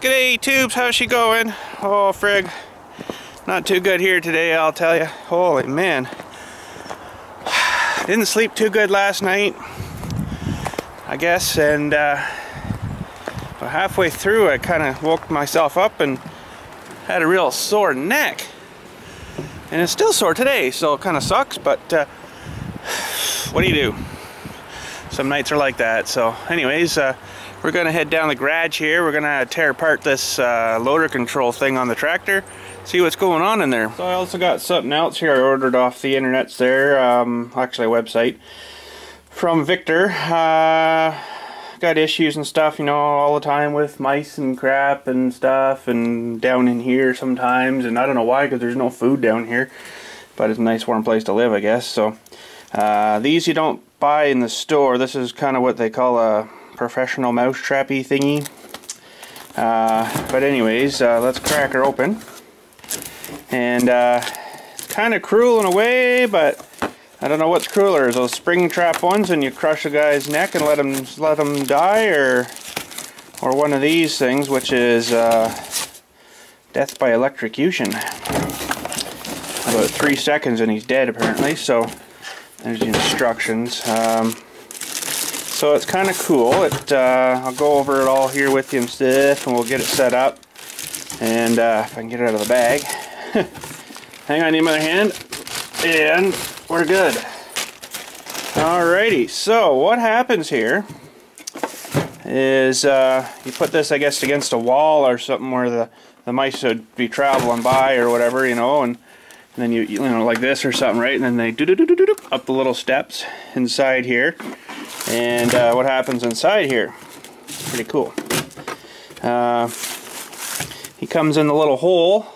G'day tubes, how's she going? Oh frig, not too good here today, I'll tell you. Holy man, didn't sleep too good last night, I guess, and halfway through I kind of woke myself up and had a real sore neck, and it's still sore today, so it kind of sucks, but what do you do? Some nights are like that. So anyways, we're gonna head down the garage here. We're gonna tear apart this loader control thing on the tractor, see what's going on in there. So I also got something else here I ordered off the internets there, actually a website from Victor. Got issues and stuff, you know, all the time with mice and crap and stuff, and down in here sometimes, and I don't know why, because there's no food down here, but it's a nice warm place to live, I guess. So these you don't buy in the store. This is kind of what they call a professional mouse trappy thingy. But anyways, let's crack her open. And it's kind of cruel in a way, but I don't know what's crueler, is those spring trap ones and you crush a guy's neck and let him die, or one of these things, which is death by electrocution. About 3 seconds and he's dead apparently. So there's the instructions. So it's kind of cool. I'll go over it all here with you and stuff, and we'll get it set up. And if I can get it out of the bag. Hang on, need my other hand. And we're good. Alrighty, so what happens here is you put this, I guess, against a wall or something where the mice would be traveling by or whatever, you know, and then you know, like this or something, right? And then they do up the little steps inside here. And what happens inside here? Pretty cool. He comes in the little hole,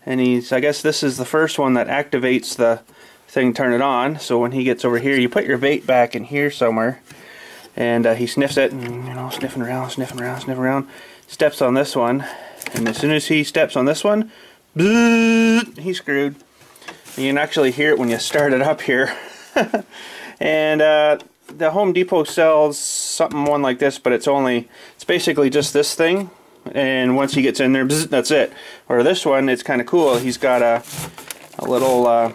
and I guess this is the first one that activates the thing, turn it on. So when he gets over here, you put your bait back in here somewhere, and he sniffs it, and, you know, sniffing around, steps on this one, and as soon as he steps on this one, he's screwed. You can actually hear it when you start it up here. And the Home Depot sells one like this, but it's basically just this thing, and once he gets in there, that's it. Or this one, it's kind of cool. He's got a little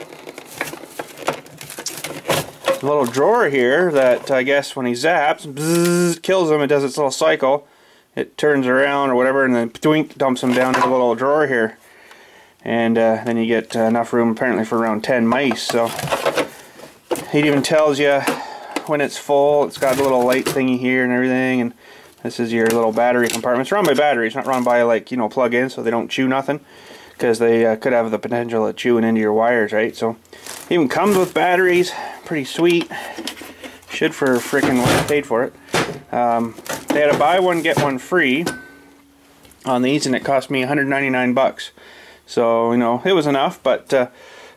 drawer here that I guess when he zaps, kills him. It does its little cycle. It turns around or whatever, and then twink, dumps him down in the little drawer here. And then you get enough room apparently for around 10 mice. So it even tells you when it's full. It's got a little light thingy here and everything, and this is your little battery compartment. It's run by batteries, not run by, like, you know, plug-in, so they don't chew nothing, because they could have the potential of chewing into your wires, right? So even comes with batteries, pretty sweet. Should for freaking what I paid for it. They had a buy one get one free on these, and it cost me 199 bucks. So, you know, it was enough, but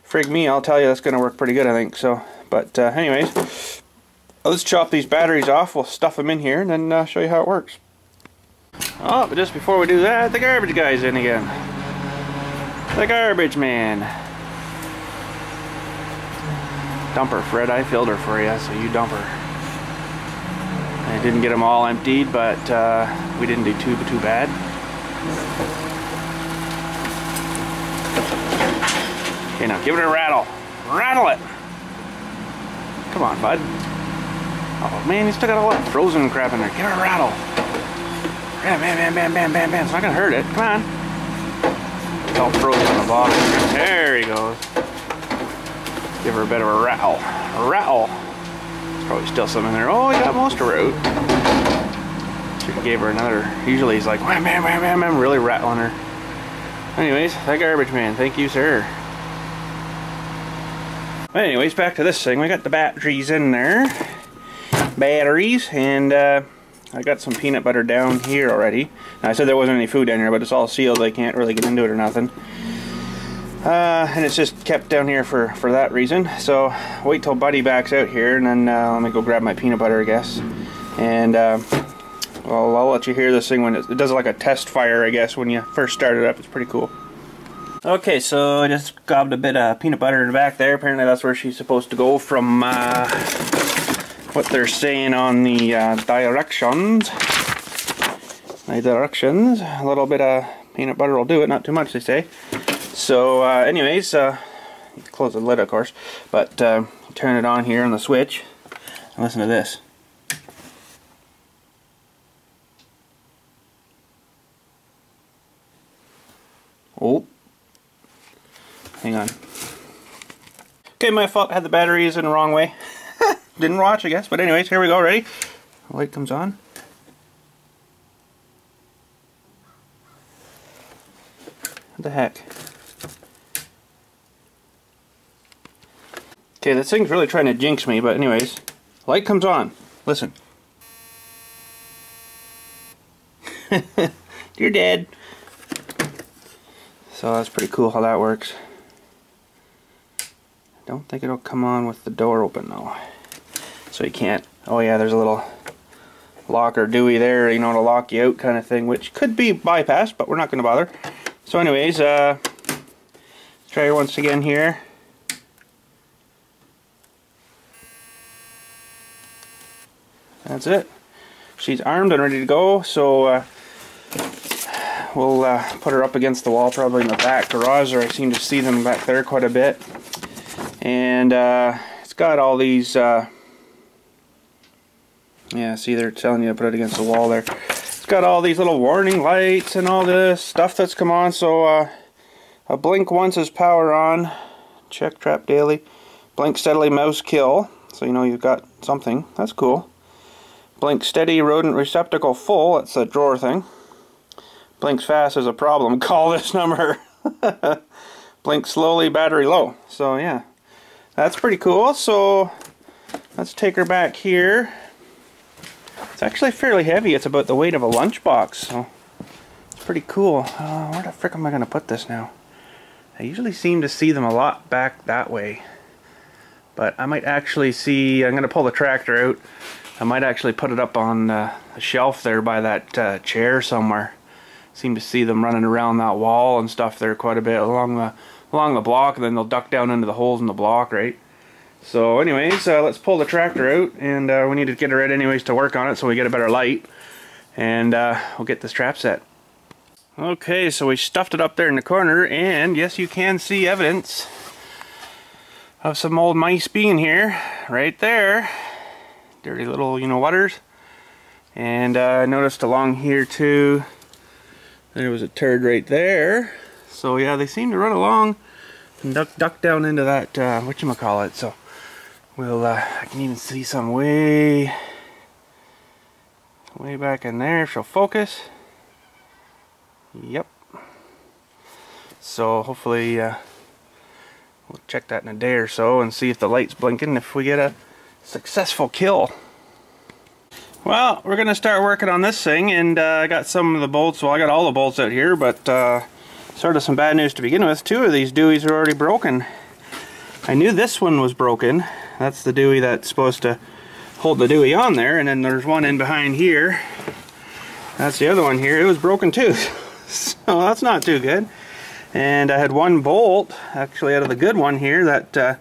frig me, I'll tell you, that's going to work pretty good, I think. So, but anyways, let's chop these batteries off. We'll stuff them in here and then show you how it works. Oh, but just before we do that, the garbage guy's in again. The garbage man. Dumper, Fred, I filled her for you, so you dump her. I didn't get them all emptied, but we didn't do too bad. Okay, now give it a rattle. Rattle it! Come on, bud. Oh man, you still got a lot of frozen crap in there. Give it a rattle. Bam, bam, bam, bam, bam, bam. It's not gonna hurt it. Come on. It's all frozen on the bottom. There he goes. Give her a bit of a rattle. A rattle. There's probably still some in there. Oh, he got most of her out. Should have gave her another. Usually he's like, wham, bam, bam, bam, bam, really rattling her. Anyways, that garbage man. Thank you, sir. Anyways, back to this thing. We got the batteries in there. Batteries, and I got some peanut butter down here already. Now, I said there wasn't any food down here, but it's all sealed. I can't really get into it or nothing. And it's just kept down here for that reason. So wait till Buddy backs out here, and then let me go grab my peanut butter, I guess. And well, I'll let you hear this thing when it does like a test fire, I guess, when you first start it up. It's pretty cool. Okay, so I just gobbed a bit of peanut butter in the back there. Apparently that's where she's supposed to go from what they're saying on the directions. my directions. A little bit of peanut butter will do it, not too much they say. So anyways, close the lid of course, but turn it on here on the switch and listen to this. Oh, hang on. Okay, my fault, had the batteries in the wrong way. Didn't watch, I guess, but anyways, here we go, ready? The light comes on. What the heck? Okay, this thing's really trying to jinx me, but anyways, light comes on. Listen. You're dead. So that's pretty cool how that works. Don't think it'll come on with the door open though. So you can't. Oh yeah, there's a little locker Dewey there, you know, to lock you out kind of thing, which could be bypassed, but we're not going to bother. So anyways, try it once again here. That's it. She's armed and ready to go, so we'll put her up against the wall, probably in the back garage, or I seem to see them back there quite a bit. And it's got all these, yeah, see, they're telling you to put it against the wall there. It's got all these little warning lights and all this stuff that's come on. So a blink once is power on, check trap daily, blink steadily mouse kill, so you know you've got something. That's cool. Blink steady rodent receptacle full, that's a drawer thing. Blinks fast is a problem, call this number. Blink slowly, battery low. So yeah, that's pretty cool. So let's take her back here. It's actually fairly heavy. It's about the weight of a lunchbox, so it's pretty cool. Where the frick am I going to put this now? I usually seem to see them a lot back that way, but I might actually see, I'm going to pull the tractor out. I might actually put it up on a shelf there by that chair somewhere. Seem to see them running around that wall and stuff there quite a bit along the block, and then they'll duck down into the holes in the block, right? So anyways, let's pull the tractor out, and we need to get it ready anyways to work on it so we get a better light, and we'll get this trap set. Okay, so we stuffed it up there in the corner, and yes, you can see evidence of some old mice being here, right there. Dirty little, you know, whatters. And I noticed along here too, there was a turd right there. So yeah, they seem to run along and duck down into that, whatchamacallit. So we'll, I can even see some way back in there. She'll focus. Yep. So hopefully we'll check that in a day or so and see if the light's blinking, if we get a successful kill. Well, we're gonna start working on this thing, and I got some of the bolts. Well, I got all the bolts out here, but sort of some bad news to begin with. Two of these Deweys are already broken. I knew this one was broken. That's the Dewey that's supposed to hold the Dewey on there, and then there's one in behind here. That's the other one here. It was broken too, so that's not too good. And I had one bolt actually out of the good one here that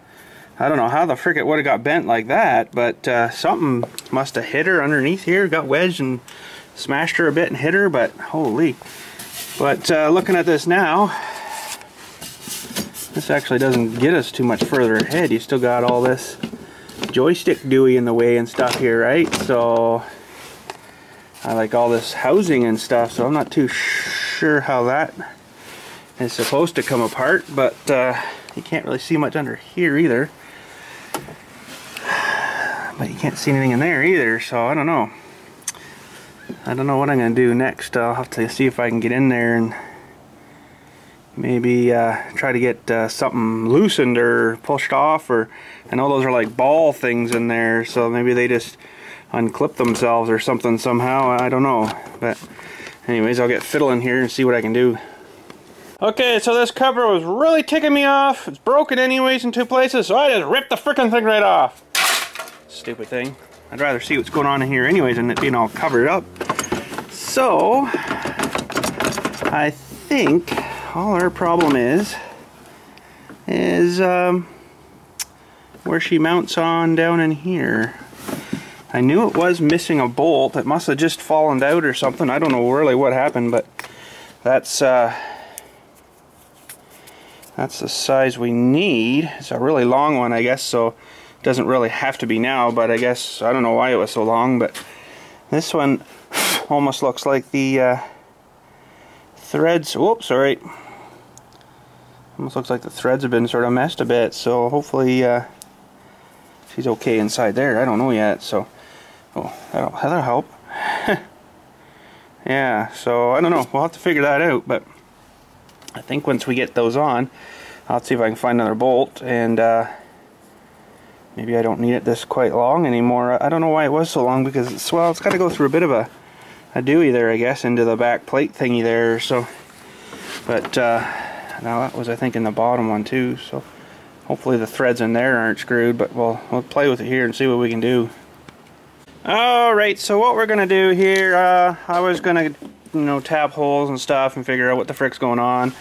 I don't know how the frick it would have got bent like that, but something must have hit her underneath here, got wedged and smashed her a bit and hit her, but holy. But looking at this now, this actually doesn't get us too much further ahead. You still got all this joystick Dewey in the way and stuff here, right? So I like all this housing and stuff, so I'm not too sure how that is supposed to come apart, but you can't really see much under here either. But you can't see anything in there either, so I don't know. I don't know what I'm going to do next. I'll have to see if I can get in there and maybe try to get something loosened or pushed off, or I know those are like ball things in there, so maybe they just unclip themselves or something somehow. I don't know. But anyways, I'll get fiddling here and see what I can do. Okay, so this cover was really ticking me off. It's broken anyways in two places, so I just ripped the frickin' thing right off. Stupid thing. I'd rather see what's going on in here anyways than it being all covered up. So I think all our problem is where she mounts on down in here. I knew it was missing a bolt. It must have just fallen out or something. I don't know really what happened, but that's the size we need. It's a really long one, I guess, so it doesn't really have to be now, but I guess, I don't know why it was so long, but this one almost looks like the threads, whoops, sorry. Almost looks like the threads have been sort of messed a bit, so hopefully she's okay inside there. I don't know yet, so that'll help. Yeah, so I don't know. We'll have to figure that out, but I think once we get those on, I'll see if I can find another bolt, and maybe I don't need it this quite long anymore. I don't know why it was so long, because it's got to go through a bit of a dewey there, I guess, into the back plate thingy there. So, but now that was, I think, in the bottom one too. So hopefully the threads in there aren't screwed, but we'll play with it here and see what we can do. Alright, so what we're gonna do here, I was gonna, tab holes and stuff and figure out what the frick's going on,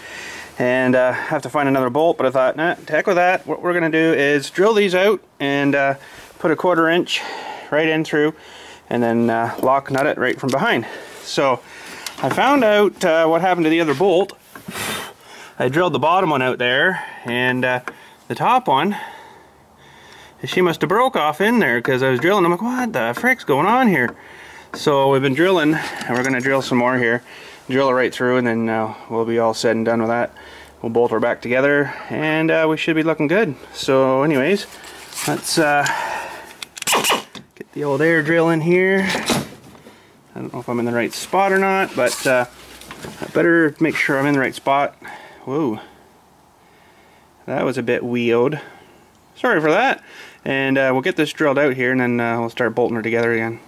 and have to find another bolt, but I thought, nah, to heck with that. What we're gonna do is drill these out and put a 1/4 inch right in through, and then lock nut it right from behind. So I found out what happened to the other bolt. I drilled the bottom one out there, and the top one, she must have broke off in there, because I was drilling. I'm like, what the frick's going on here? So we've been drilling, and we're going to drill some more here. Drill it right through, and then we'll be all said and done with that. We'll bolt her back together, and we should be looking good. So anyways, let's get the old air drill in here. I don't know if I'm in the right spot or not, but I better make sure I'm in the right spot. Whoa. That was a bit weird. Sorry for that. And we'll get this drilled out here, and then we'll start bolting her together again.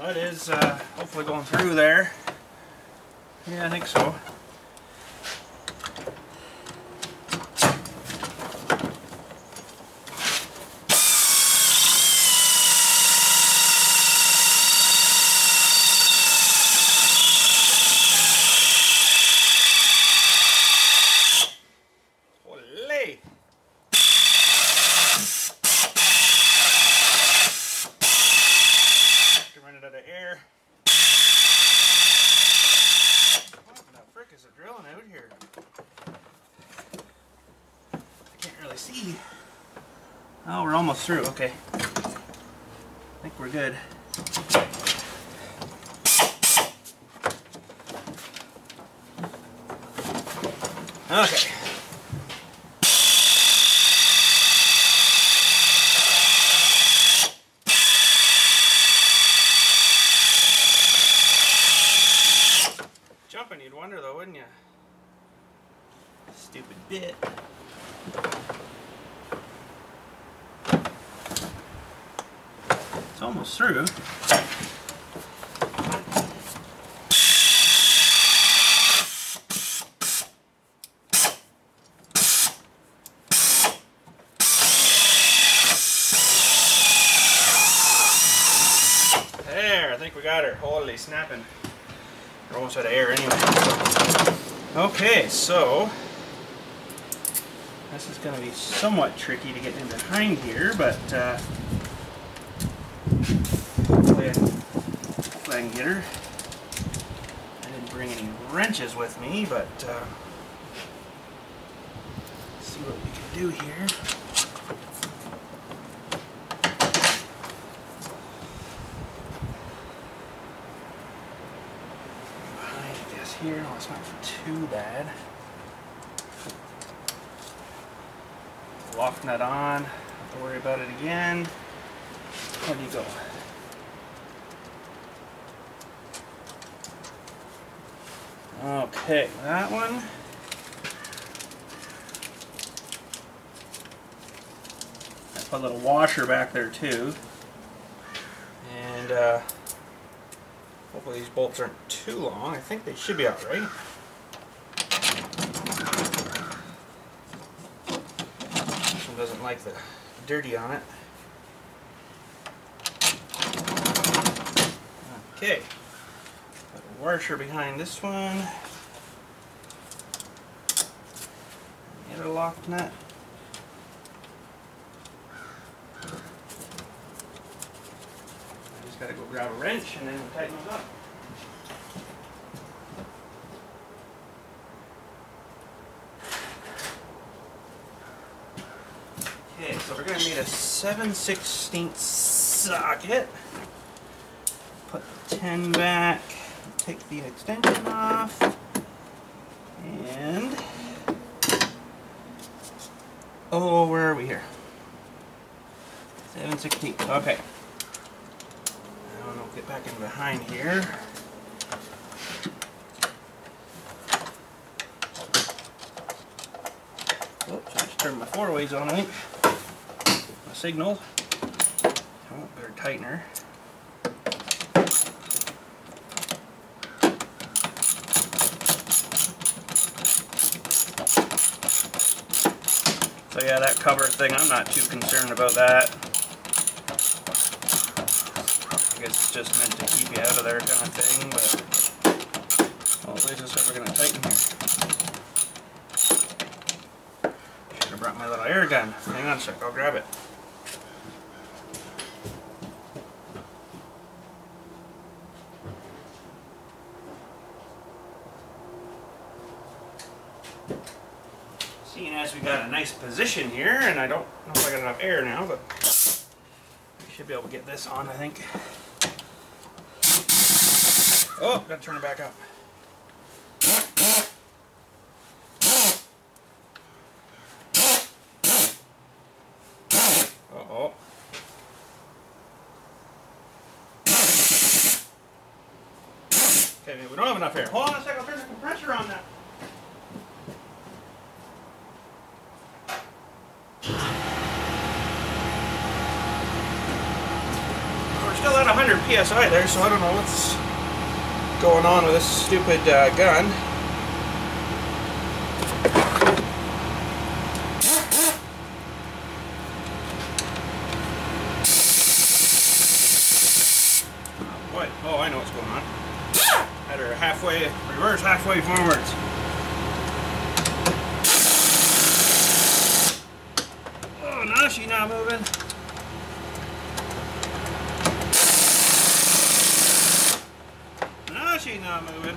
It is hopefully going through there. Yeah, I think so. Olé! Running out of air. What the frick is it drilling out here? I can't really see. Oh, we're almost through. Okay. I think we're good. Okay. Jumping, you'd wonder though, wouldn't you? Stupid bit. It's almost through. There, I think we got her. Holy snapping. We're almost out of air anyway. Okay, so this is going to be somewhat tricky to get in behind here, but hopefully I can get her. I didn't bring any wrenches with me, but let's see what we can do here. Here, no, it's not too bad. Lock nut on, don't have to worry about it again. Where do you go? Okay, that one. That Put a little washer back there too. And hopefully these bolts aren't too long. I think they should be alright. This one doesn't like the dirty on it. Okay. Put a washer behind this one. Get a lock nut. Got to go grab a wrench and then tighten those up. Okay, so we're going to need a 7/16 socket. Put the 10 back, take the extension off, and oh, where are we here? 7/16. Okay. Get back in behind here. Oops, I just turned my 4-ways on, I think. My signal. Oh, better tightener. So yeah, that cover thing, I'm not too concerned about that. I guess it's just meant to keep you out of there kind of thing, but well, at least it's ever going to tighten here. Should have brought my little air gun. Hang on a sec, I'll grab it. Seeing as we got a nice position here, and I don't know if I got enough air now, but I should be able to get this on, I think. Oh, gotta turn it back up. Uh-oh. Okay, we don't have enough air. Hold on a second, I'll turn the compressor on now. We're still at 100 PSI there, so I don't know what's going on with this stupid gun. What? Oh, I know what's going on. Had her halfway, reverse halfway forwards. Oh, now she's not moving. She's not moving.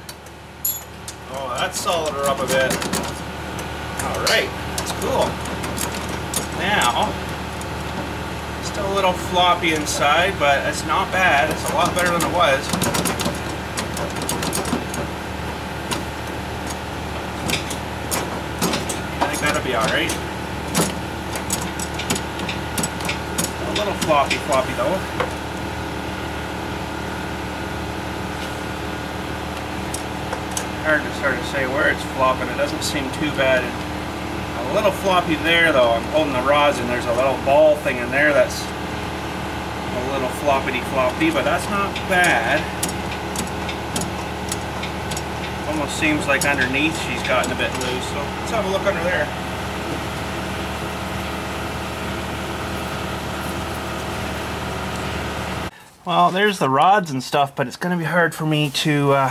Oh, that solid her up a bit. Alright, that's cool. Now, still a little floppy inside, but it's not bad. It's a lot better than it was. I think that'll be alright. A little floppy though. Hard to sort of say where it's flopping. It doesn't seem too bad. A little floppy there though. I'm holding the rods and there's a little ball thing in there that's a little floppity-floppy, but that's not bad. Almost seems like underneath she's gotten a bit loose, so let's have a look under there. Well, there's the rods and stuff, but it's going to be hard for me to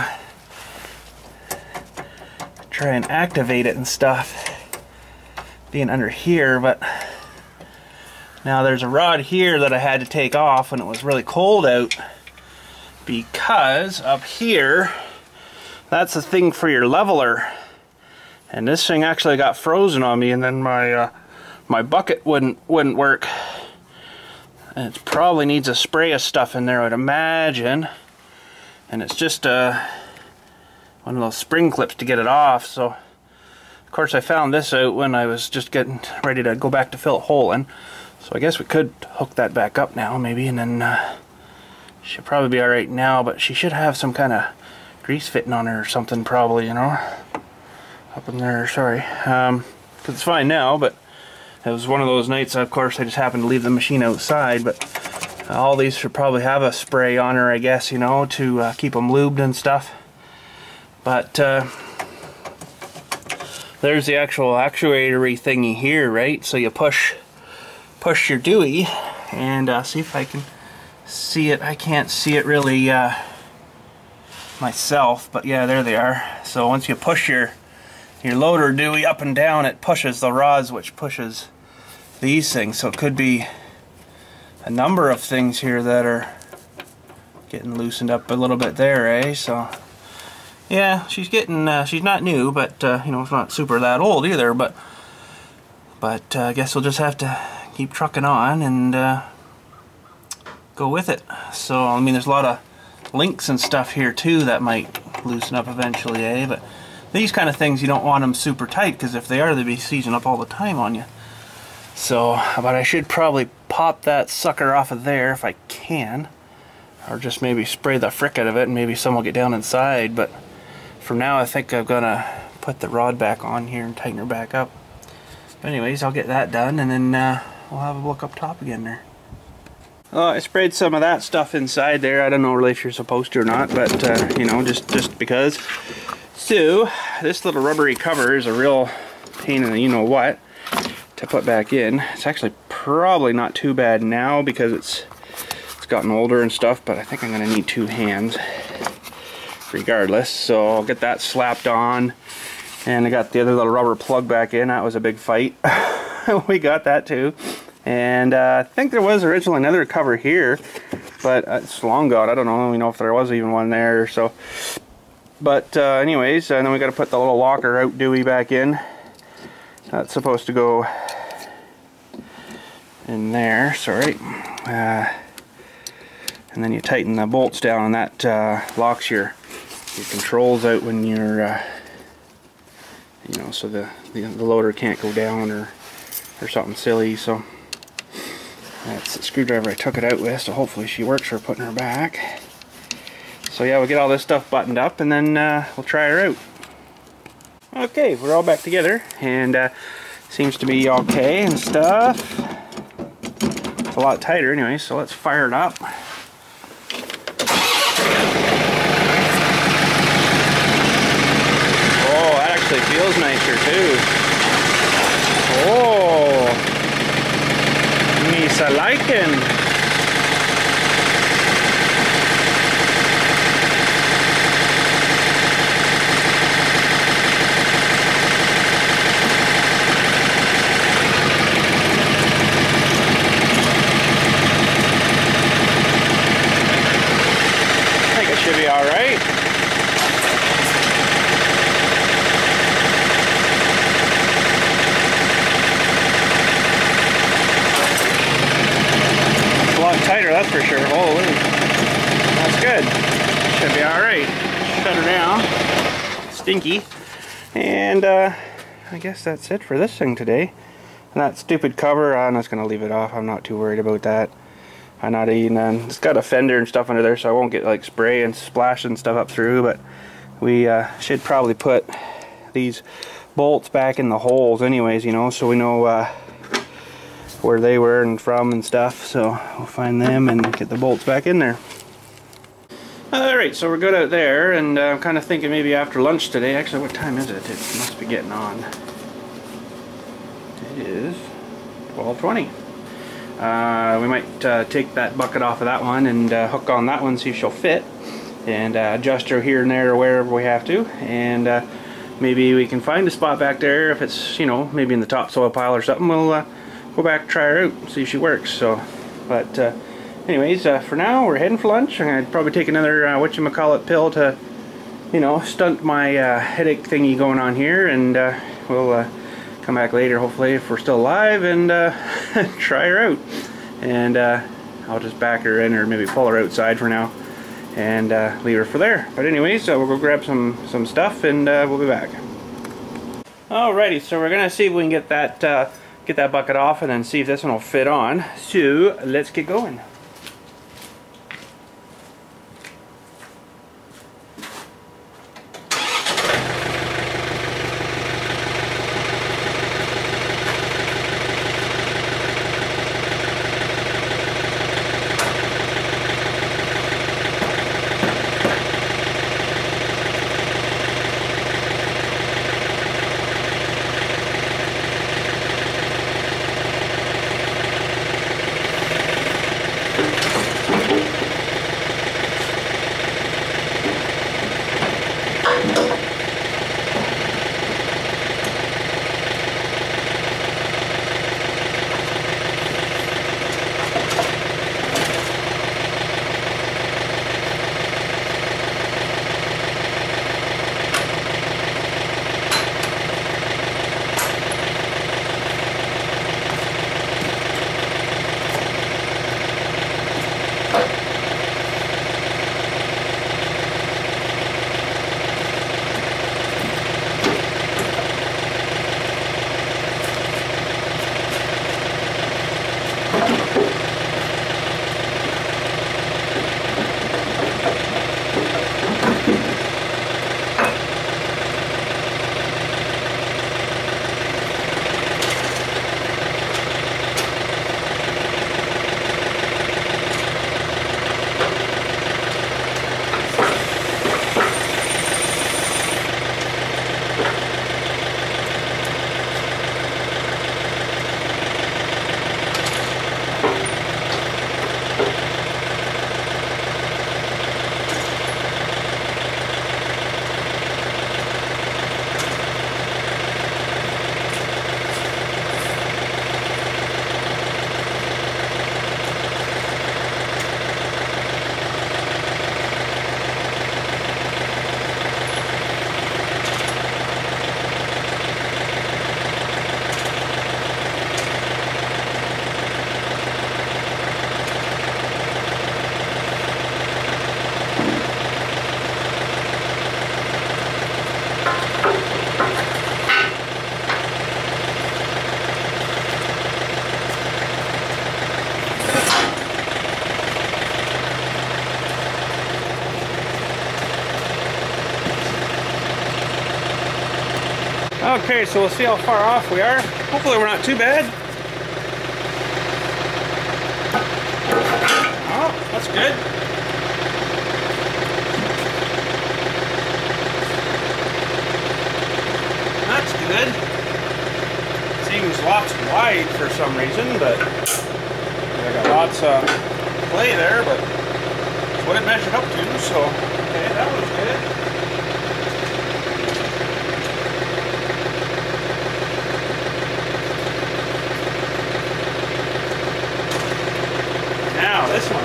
try and activate it and stuff being under here. But now there's a rod here that I had to take off when it was really cold out, because up here that's the thing for your leveler, and this thing actually got frozen on me, and then my my bucket wouldn't work, and it probably needs a spray of stuff in there, I would imagine, and it's just one of those spring clips to get it off. So of course I found this out when I was just getting ready to go back to fill a hole in, so I guess we could hook that back up now maybe, and then should probably be alright now, but she should have some kind of grease fitting on her or something probably, you know, up in there, sorry, because it's fine now, but It was one of those nights, of course, I just happened to leave the machine outside, but all these should probably have a spray on her, I guess, you know, to keep them lubed and stuff. But there's the actual actuatory thingy here, right? So you push your Dewey, and see if I can see it. I can't see it really myself, but yeah, there they are. So once you push your loader Dewey up and down, it pushes the rods, which pushes these things. So it could be a number of things here that are getting loosened up a little bit there, eh? So yeah, she's getting she's not new, but you know, it's not super that old either, but I guess we'll just have to keep trucking on and go with it. So I mean, there's a lot of links and stuff here too that might loosen up eventually, eh? But these kind of things, you don't want them super tight, because if they are, they'll be seizing up all the time on you. So, but I should probably pop that sucker off of there if I can, or just maybe spray the frick out of it and maybe some will get down inside. But for now, I think I'm gonna put the rod back on here and tighten her back up. But anyways, I'll get that done, and then we'll have a look up top again there. I sprayed some of that stuff inside there. I don't know really if you're supposed to or not, but you know, just because. So this little rubbery cover is a real pain in the you-know-what to put back in. It's actually probably not too bad now because it's gotten older and stuff, but I think I'm going to need two hands regardless. So I'll get that slapped on, and I got the other little rubber plug back in. That was a big fight. We got that too. And I think there was originally another cover here, but it's long gone. I don't know if there was even one there. So, but anyways, and then we got to put the little locker out Dewey back in. That's supposed to go in there. Sorry. And then you tighten the bolts down, and that locks your controls out when you're, you know, so the loader can't go down or something silly. So that's the screwdriver I took it out with, so hopefully she works for putting her back. So yeah, we'll get all this stuff buttoned up, and then we'll try her out. Okay, we're all back together, and seems to be okay and stuff. It's a lot tighter anyway, so let's fire it up. Oh, that actually feels nicer too. Oh, mis a liken. Should be all right. It's a lot tighter, that's for sure. Holy, that's good. Should be all right. Shut her down. Stinky. And I guess that's it for this thing today. And that stupid cover, I'm just gonna leave it off. I'm not too worried about that. I'm not even, it's got a fender and stuff under there, so I won't get like spray and splash and stuff up through, but we should probably put these bolts back in the holes anyways, you know, so we know where they were and from and stuff. So we'll find them and get the bolts back in there. Alright, so we're good out there, and I'm kind of thinking maybe after lunch today. Actually, what time is it? It must be getting on. It is 12:20. We might take that bucket off of that one and hook on that one, see if she'll fit, and adjust her here and there or wherever we have to, and maybe we can find a spot back there. If it's, you know, maybe in the topsoil pile or something, we'll go back, try her out, see if she works. So, but anyways, for now we're heading for lunch. I'd probably take another whatchamacallit pill to, you know, stunt my headache thingy going on here, and we'll come back later, hopefully, if we're still alive, and try her out. And I'll just back her in, or maybe pull her outside for now, and leave her for there. But anyways, we'll go grab some stuff, and we'll be back. Alrighty, so we're gonna see if we can get that bucket off, and then see if this one will fit on. So let's get going. Okay, so we'll see how far off we are. Hopefully we're not too bad. Oh, that's good. That's good. Seems lots wide for some reason, but I got lots of play there, but that's what it measured up to, so okay, that was good. Now this one.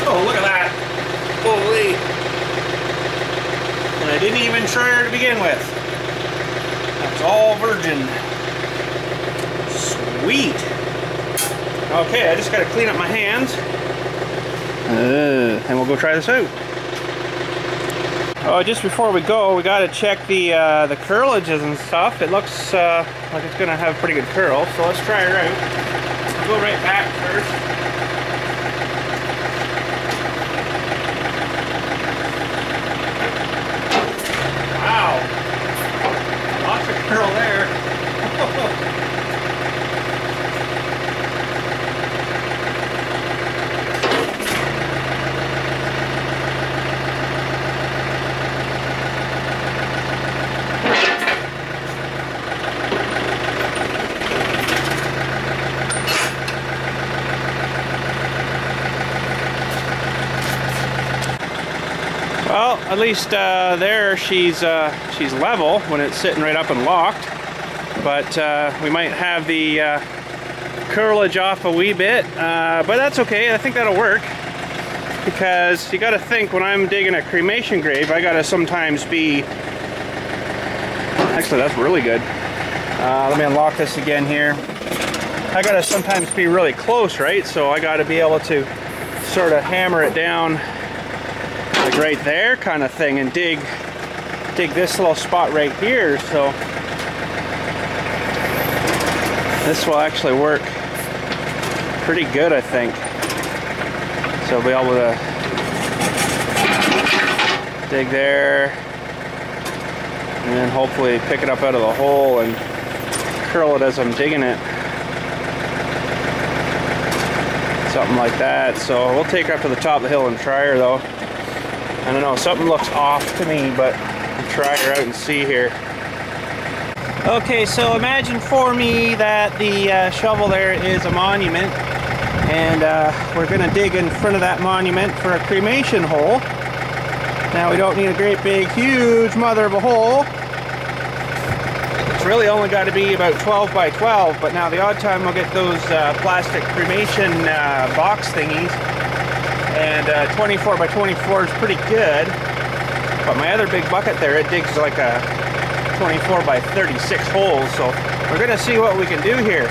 Oh, look at that. Holy. And I didn't even try her to begin with. That's all virgin. Sweet. Okay, I just got to clean up my hands. And we'll go try this out. Oh, just before we go, we got to check the curlages and stuff. It looks like it's going to have pretty good curl, so let's try her out. We'll go right back first. Wow, lots of curl there. Well, at least there she's level when it's sitting right up and locked, but we might have the curlage off a wee bit, but that's okay. I think that'll work, because you got to think, when I'm digging a cremation grave, I got to sometimes be, actually that's really good. Let me unlock this again here. I got to sometimes be really close, right? So I got to be able to sort of hammer it down like right there kind of thing, and dig this little spot right here. So this will actually work pretty good, I think. So I'll be able to dig there and then hopefully pick it up out of the hole and curl it as I'm digging it. Something like that. So we'll take her up to the top of the hill and try her though. I don't know, something looks off to me, but I'll try her out and see here. Okay, so imagine for me that the shovel there is a monument, and we're going to dig in front of that monument for a cremation hole. Now we don't need a great big huge mother of a hole. It's really only got to be about 12 by 12, but now the odd time we'll get those plastic cremation box thingies, and 24 by 24 is pretty good. But my other big bucket there, it digs like a 24 by 36 holes, so we're gonna see what we can do here.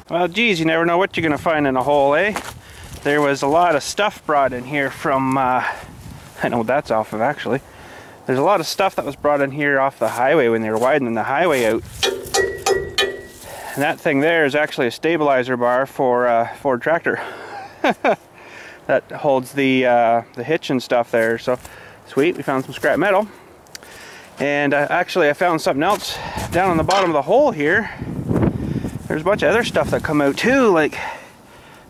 Well, geez, you never know what you're gonna find in a hole, eh? There was a lot of stuff brought in here from, I know what that's off of actually. There's a lot of stuff that was brought in here off the highway when they were widening the highway out. And that thing there is actually a stabilizer bar for a Ford tractor. That holds the hitch and stuff there. So sweet, we found some scrap metal. And actually I found something else down on the bottom of the hole here. There's a bunch of other stuff that come out too, like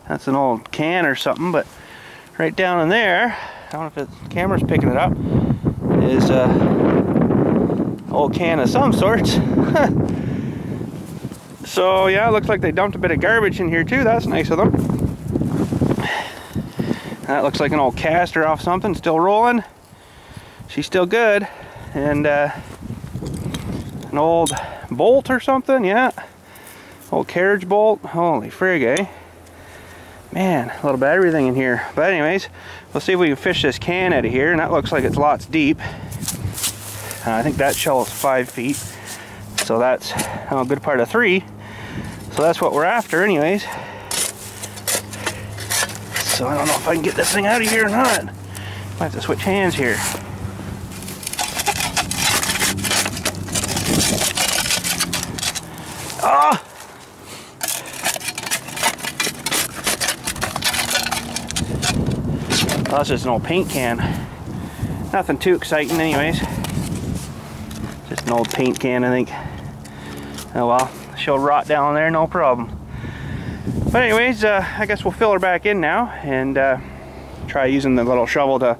that's an old can or something, but right down in there, I don't know if the camera's picking it up, is an old can of some sorts. So yeah, it looks like they dumped a bit of garbage in here too. That's nice of them. That looks like an old caster off something, still rolling. She's still good. And an old bolt or something, yeah. Old carriage bolt. Holy frig, eh? Man, a little bit of everything in here. But anyways, we'll see if we can fish this can out of here. And that looks like it's lots deep. I think that shell is 5 feet. So that's a good part of 3. So that's what we're after anyways. So I don't know if I can get this thing out of here or not. Might have to switch hands here. Ah! Oh, that's just an old paint can. Nothing too exciting anyways. Just an old paint can, I think. Oh well, she'll rot down there, no problem. But anyways, I guess we'll fill her back in now and try using the little shovel to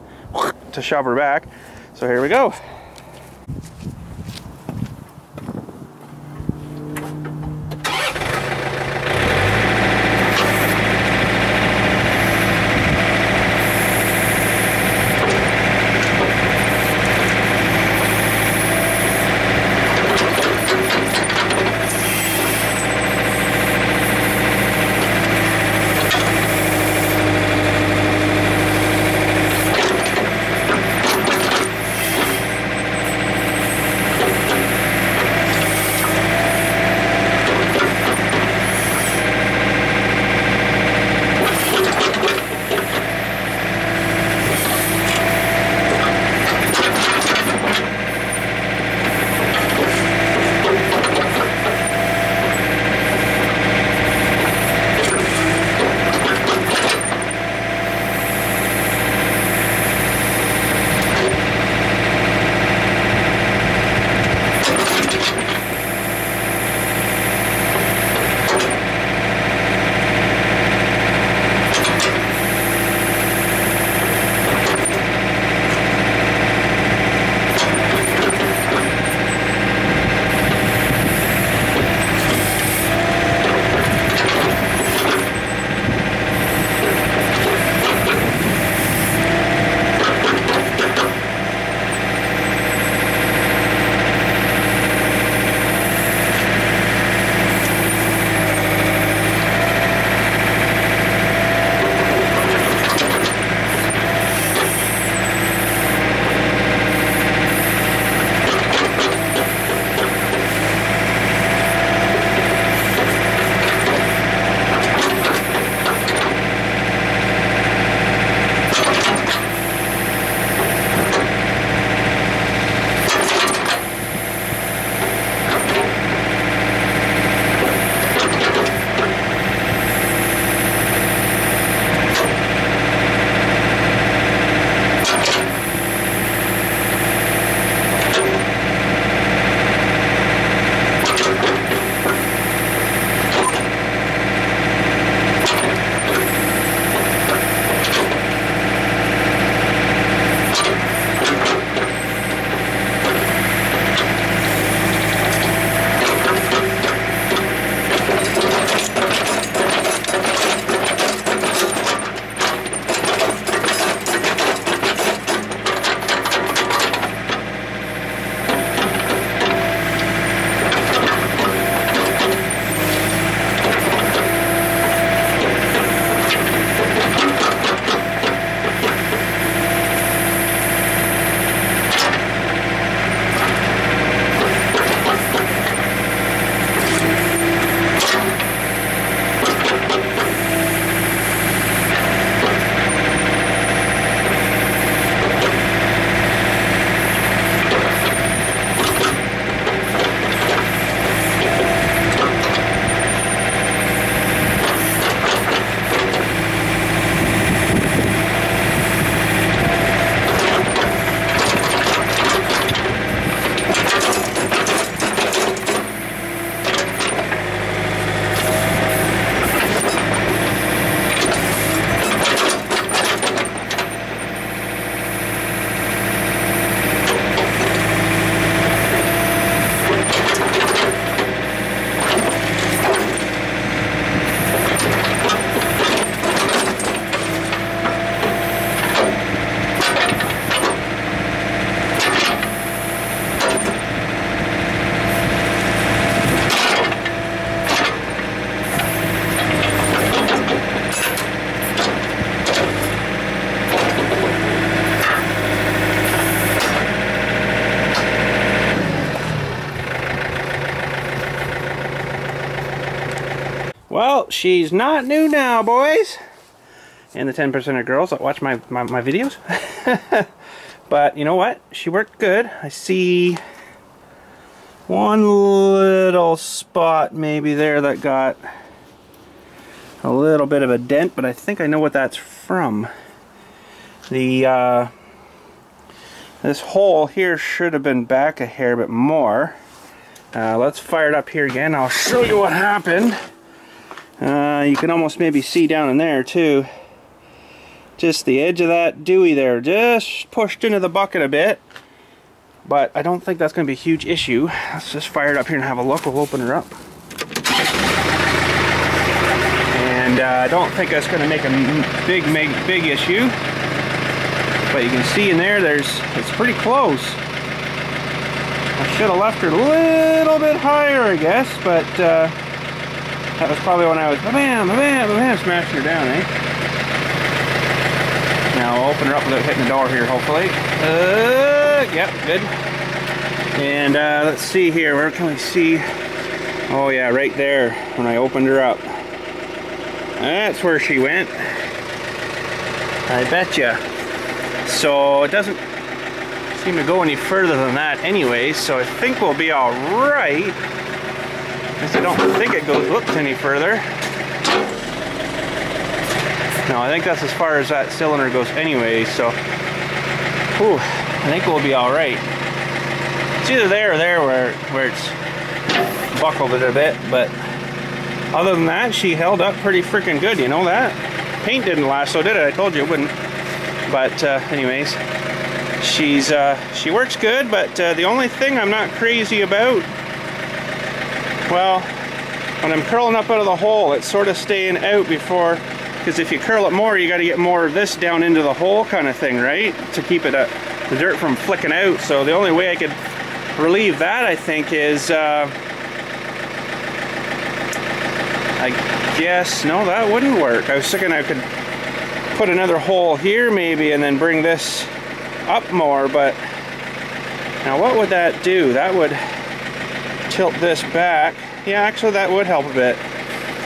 shove her back. So here we go. Well, she's not new now, boys. And the 10% of girls that watch my videos. But you know what? She worked good. I see one little spot maybe there that got a little bit of a dent, but I think I know what that's from. The this hole here should have been back a hair bit more. Let's fire it up here again. I'll show you what happened. You can almost maybe see down in there too. Just the edge of that dewey there just pushed into the bucket a bit. But I don't think that's going to be a huge issue. Let's just fire it up here and have a look. We'll open her up. And I don't think that's going to make a big issue. But you can see in there, it's pretty close. I should have left her a little bit higher, I guess, but that was probably when I was bam, bam, bam, smashing her down, eh? Now I'll open her up without hitting the door here, hopefully. Yep, good. And let's see here, where can we see? Oh yeah, right there, when I opened her up. That's where she went. I betcha. So it doesn't seem to go any further than that anyway, so I think we'll be alright. Because I don't think it goes any further. No, I think that's as far as that cylinder goes anyway, so whew, I think we'll be alright. It's either there or there where it's buckled it a bit, but other than that, she held up pretty freaking good, you know that? Paint didn't last, so did it? I told you it wouldn't. But anyways, she works good, but the only thing I'm not crazy about, well, when I'm curling up out of the hole, it's sort of staying out before, because if you curl it more, you got to get more of this down into the hole kind of thing, right? To keep it the dirt from flicking out. So the only way I could relieve that, I think, is I guess, no, that wouldn't work. I was thinking I could put another hole here maybe and then bring this up more, but now what would that do? That would tilt this back. Yeah, actually that would help a bit.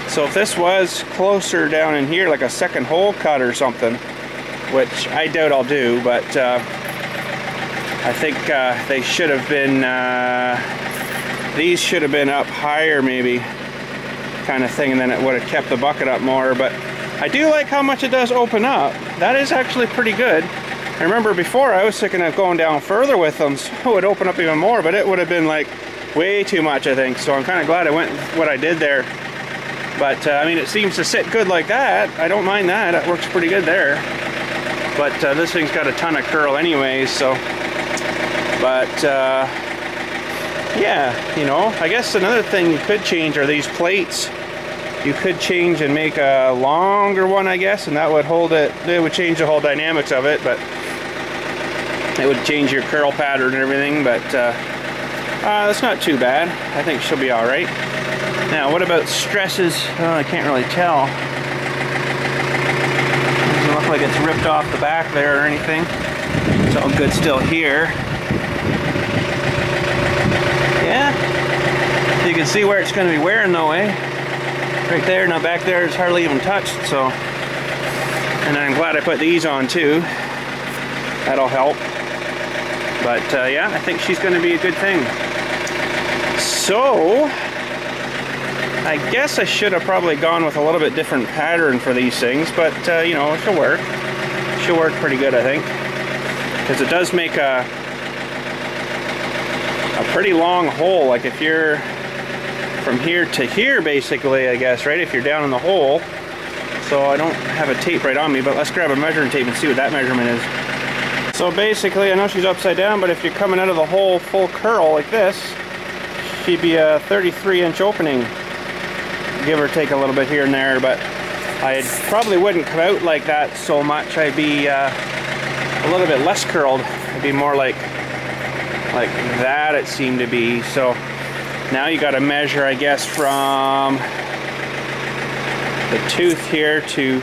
So if this was closer down in here, like a second hole cut or something, which I doubt I'll do, but I think they should have been, these should have been up higher maybe, kind of thing, and then it would have kept the bucket up more. But I do like how much it does open up. That is actually pretty good. I remember before I was thinking of going down further with them, so it would open up even more, but it would have been like way too much, I think. So I'm kind of glad I went with what I did there. But I mean, it seems to sit good like that. I don't mind that. It works pretty good there. But this thing's got a ton of curl anyways, so. But yeah, you know, I guess another thing you could change are these plates. You could change and make a longer one, I guess, and that would hold it. It would change the whole dynamics of it, but it would change your curl pattern and everything. But that's not too bad. I think she'll be all right. Now, what about stresses? Oh, I can't really tell. Doesn't look like it's ripped off the back there or anything. It's all good still here. Yeah, you can see where it's going to be wearing though, eh? Right there, now back there is hardly even touched, so. And I'm glad I put these on too. That'll help. But yeah, I think she's going to be a good thing. So, I guess I should have probably gone with a little bit different pattern for these things, but you know, she'll work. She'll work pretty good, I think. Because it does make a pretty long hole, like if you're from here to here basically, I guess, right? If you're down in the hole. So I don't have a tape right on me, but let's grab a measuring tape and see what that measurement is. So basically, I know she's upside down, but if you're coming out of the hole full curl like this, she'd be a 33-inch opening, give or take a little bit here and there, but I probably wouldn't come out like that so much. I'd be a little bit less curled. It'd be more like that, it seemed to be. So now you got to measure, I guess, from the tooth here to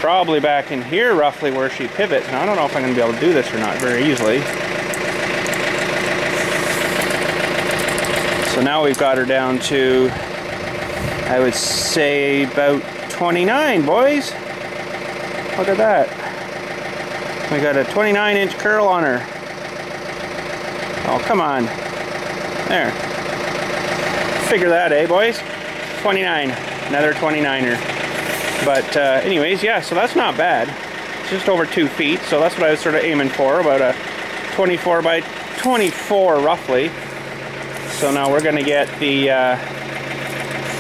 probably back in here roughly where she pivots. Now I don't know if I'm going to be able to do this or not very easily. So now we've got her down to I would say about 29, boys. Look at that. We got a 29-inch curl on her. Oh, come on. There. Figure that, eh, boys? 29. Another 29er. But anyways, yeah, so that's not bad. It's just over 2 feet, so that's what I was sort of aiming for, about a 24 by 24 roughly. So now we're going to get the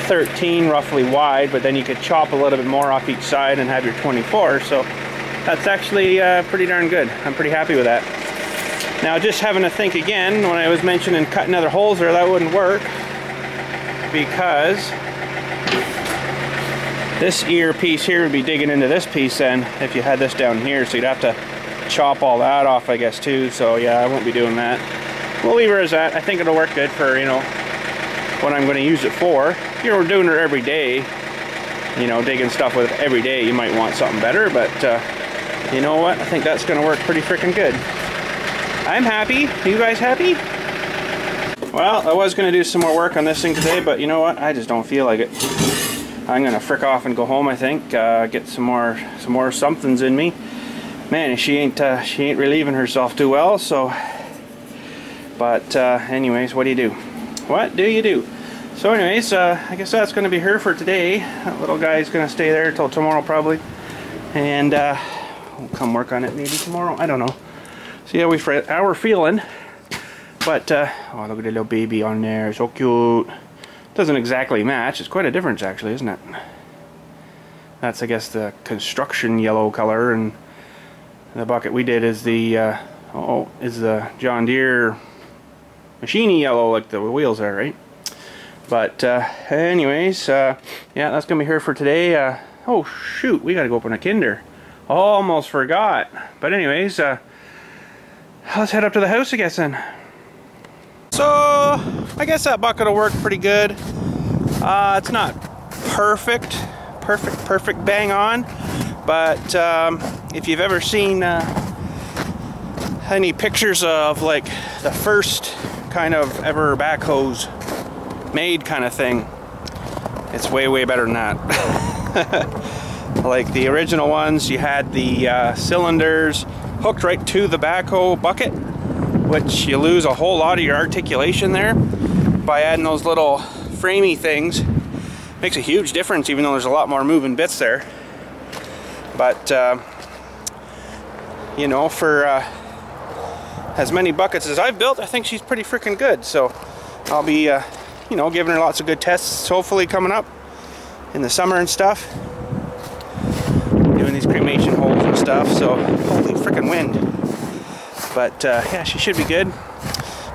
13 roughly wide, but then you could chop a little bit more off each side and have your 24. So that's actually pretty darn good. I'm pretty happy with that. Now, just having to think again, when I was mentioning cutting other holes there, that wouldn't work, because this ear piece here would be digging into this piece then, if you had this down here, so you'd have to chop all that off, I guess, too. So yeah, I won't be doing that. We'll leave her as that. I think it'll work good for, you know, what I'm going to use it for. If you're doing it every day, you know, digging stuff with it every day, you might want something better, but you know what? I think that's going to work pretty freaking good. I'm happy. You guys happy? Well, I was going to do some more work on this thing today, but you know what? I just don't feel like it. I'm going to frick off and go home, I think. Get some more somethings in me. Man, she ain't relieving herself too well, so... But anyways, what do you do? What do you do? So anyways, I guess that's going to be her for today. That little guy's going to stay there till tomorrow probably. And we'll come work on it maybe tomorrow. I don't know. See how we're feeling. But, oh, look at the little baby on there. So cute. Doesn't exactly match. It's quite a difference actually, isn't it? That's, I guess, the construction yellow color. And the bucket we did is the, is the John Deere machine yellow, like the wheels are, right? But anyways, yeah, that's gonna be her for today. Oh shoot, we gotta go open a Kinder. Almost forgot. But anyways, let's head up to the house, I guess, then. So I guess that bucket will work pretty good. It's not perfect bang on, but if you've ever seen any pictures of like the first kind of ever backhoes made kind of thing, it's way better than that. Like the original ones, you had the cylinders hooked right to the backhoe bucket, which you lose a whole lot of your articulation there. By adding those little framey things, makes a huge difference, even though there's a lot more moving bits there. But you know, for as many buckets as I've built, I think she's pretty freaking good. So I'll be you know, giving her lots of good tests hopefully coming up in the summer and stuff, doing these cremation holes and stuff. So holy freaking wind. But yeah, she should be good.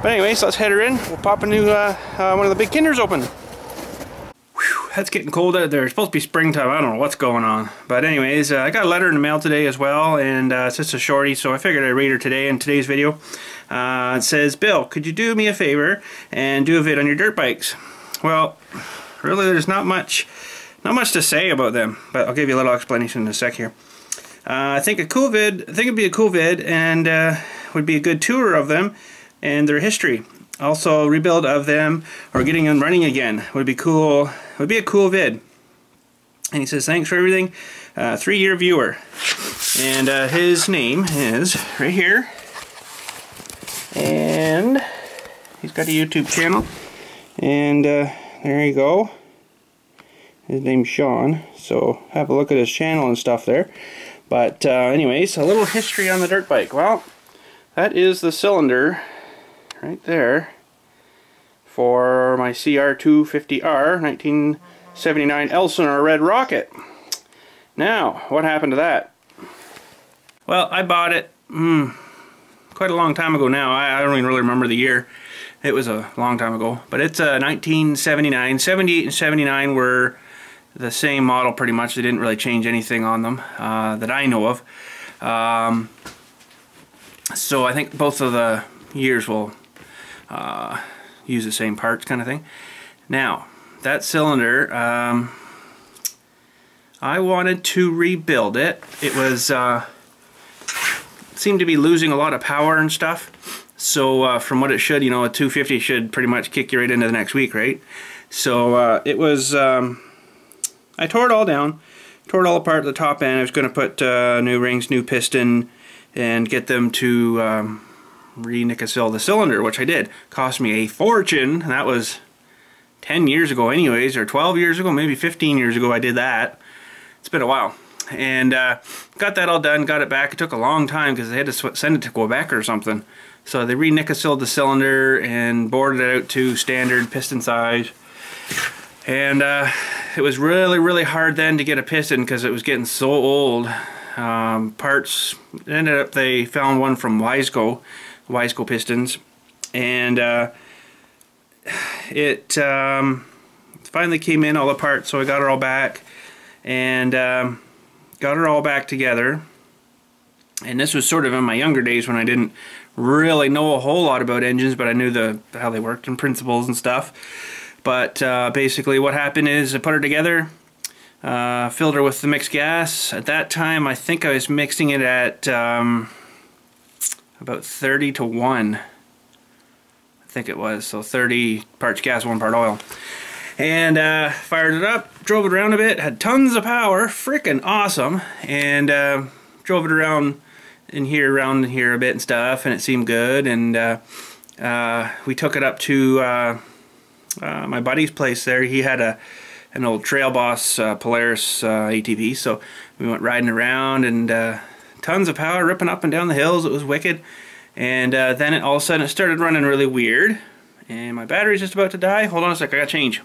But anyways, let's head her in. We'll pop a new one of the big Kinders open. Whew, that's getting cold out there. It's supposed to be springtime. I don't know what's going on. But anyways, I got a letter in the mail today as well, and it's just a shorty, so I figured I'd read her today in today's video. It says, Bill, could you do me a favor and do a vid on your dirt bikes? Well, really there's not much to say about them, but I'll give you a little explanation in a sec here. I think it'd be a cool vid, and would be a good tour of them and their history. Also, a rebuild of them or getting them running again would be cool. Would be a cool vid. And he says, thanks for everything. 3-year viewer. And his name is right here. And he's got a YouTube channel. And there you go. His name's Sean. So have a look at his channel and stuff there. But anyways, a little history on the dirt bike. Well, that is the cylinder right there for my CR250R 1979 Elsinore Red Rocket. Now, what happened to that? Well, I bought it quite a long time ago now. I don't even really remember the year. It was a long time ago. But it's 1979. 78 and 79 were the same model pretty much. They didn't really change anything on them that I know of. So I think both of the years will use the same parts kind of thing. Now, that cylinder, I wanted to rebuild it. It was seemed to be losing a lot of power and stuff. So from what it should, you know, a 250 should pretty much kick you right into the next week, right? So it was I tore it all down, tore it all apart at the top end. I was going to put new rings, new piston, and get them to re-nickel the cylinder, which I did. Cost me a fortune, and that was 10 years ago anyways, or 12 years ago, maybe 15 years ago I did that. It's been a while. And got that all done, got it back. It took a long time because they had to send it to Quebec or something. So they re-nickel-sealed the cylinder and bored it out to standard piston size. And it was really, really hard then to get a piston because it was getting so old. Parts, ended up they found one from Wiseco pistons. And it finally came in, all the parts, so I got it all back. And got it all back together. And this was sort of in my younger days when I didn't really know a whole lot about engines, but I knew how they worked and principles and stuff. But basically what happened is I put her together, filled her with the mixed gas. At that time I think I was mixing it at about 30 to 1. I think it was, so 30 parts gas, 1 part oil. And fired it up, drove it around a bit, had tons of power, freaking awesome, and drove it around here a bit and stuff, and it seemed good. And we took it up to my buddy's place there. He had an old Trail Boss Polaris ATV, so we went riding around, and tons of power, ripping up and down the hills. It was wicked. And then all of a sudden it started running really weird, and my battery's just about to die. Hold on a sec, I gotta change.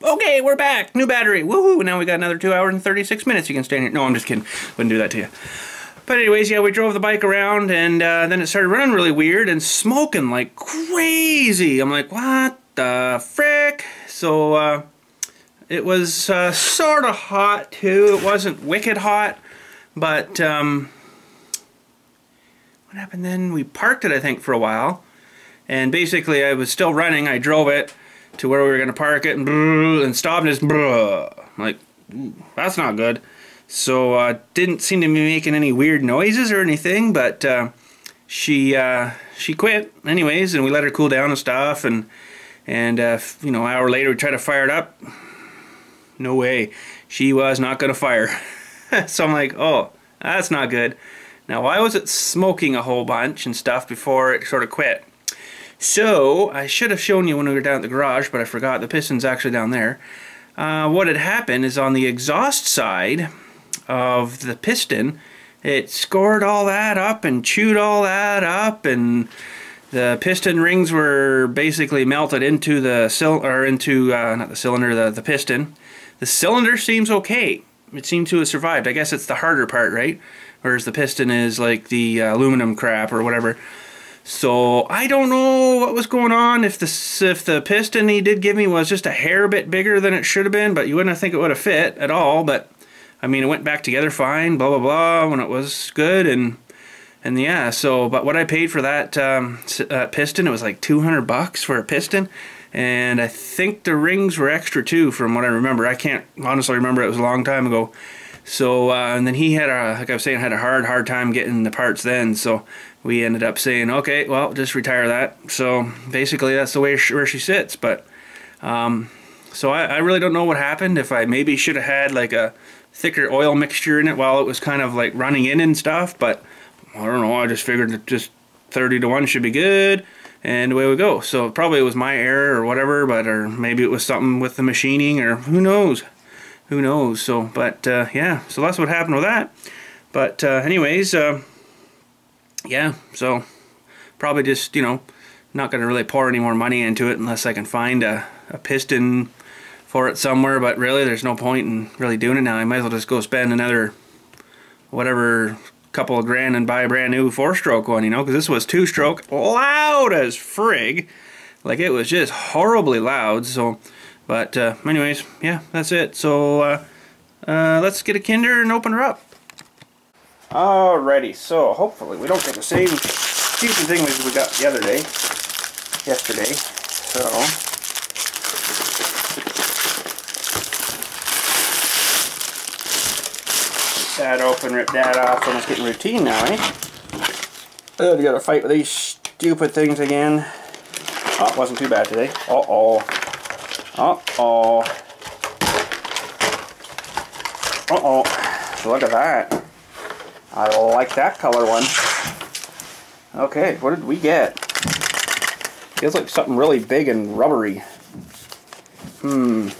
Okay, we're back. New battery. Woohoo! Now we got another 2 hours and 36 minutes. You can stand here. No, I'm just kidding. Wouldn't do that to you. But anyways, yeah, we drove the bike around, and then it started running really weird and smoking like crazy. I'm like, what the frick? So it was sort of hot too. It wasn't wicked hot, but what happened then? We parked it, I think, for a while, and basically I was still running. I drove it to where we were going to park it, and stopped, and just like, that's not good. So didn't seem to be making any weird noises or anything, but she quit anyways, and we let her cool down and stuff, and you know, an hour later we tried to fire it up. No way, she was not going to fire. So I'm like, oh, that's not good. Now, why was it smoking a whole bunch and stuff before it sort of quit? So I should have shown you when we were down at the garage, but I forgot. The piston's actually down there. What had happened is on the exhaust side of the piston, it scored all that up and chewed all that up, and the piston rings were basically melted into the not the cylinder, the piston. The cylinder seems okay. It seems to have survived. I guess it's the harder part, right? Whereas the piston is like the aluminum crap or whatever. So I don't know what was going on, if the piston he did give me was just a hair bit bigger than it should have been, but you wouldn't think it would have fit at all. But I mean, it went back together fine, blah blah blah, when it was good, and yeah. So, but what I paid for that piston, it was like $200 for a piston, and I think the rings were extra too, from what I remember. I can't honestly remember, it was a long time ago. So and then he had like I was saying, had a hard time getting the parts then, so we ended up saying, okay, well, just retire that. So basically that's the way where she sits. But so I really don't know what happened. If I maybe should have had like a thicker oil mixture in it while it was kind of like running in and stuff, but I don't know, I just figured that just 30 to 1 should be good, and away we go. So probably it was my error or whatever, but or maybe it was something with the machining, or who knows. Who knows? So, but yeah, so that's what happened with that. But anyways, yeah, so probably just, you know, not going to really pour any more money into it unless I can find a piston for it somewhere. But really, there's no point in really doing it now. I might as well just go spend another, whatever, couple of grand and buy a brand new 4-stroke one, you know, because this was 2-stroke, loud as frig. Like, it was just horribly loud. So, but anyways, yeah, that's it. So let's get a Kinder and open her up. Alrighty, so hopefully we don't get the same stupid thing as we got the other day, yesterday. So that open, rip that off, almost getting routine now, eh? Oh, we gotta fight with these stupid things again. Oh, it wasn't too bad today. Uh-oh. Uh-oh. Uh-oh, look at that. I like that color one. Okay, what did we get? Feels like something really big and rubbery. Come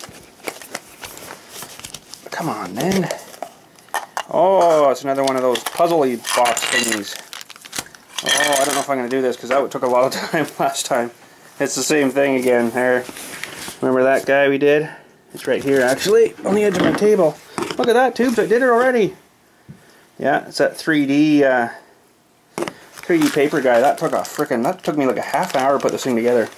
on, then. Oh, it's another one of those puzzly box thingies. Oh, I don't know if I'm going to do this because that took a lot of time last time. It's the same thing again there. Remember that guy we did? It's right here actually, on the edge of my table. Look at that, tubes, I did it already. Yeah, it's that 3D paper guy. That took me like a half an hour to put this thing together.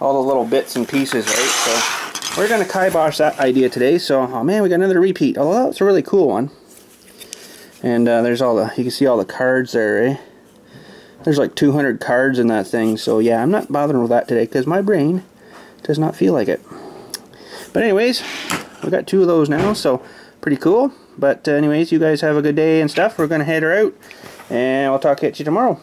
All the little bits and pieces, right? So we're going to kibosh that idea today. So, oh man, we got another repeat. Oh, that's a really cool one. And there's all the, you can see all the cards there, eh? There's like 200 cards in that thing. So yeah, I'm not bothering with that today because my brain does not feel like it. But anyways, we got 2 of those now, so pretty cool. But anyways, you guys have a good day and stuff. We're going to head her out, and I'll talk to you tomorrow.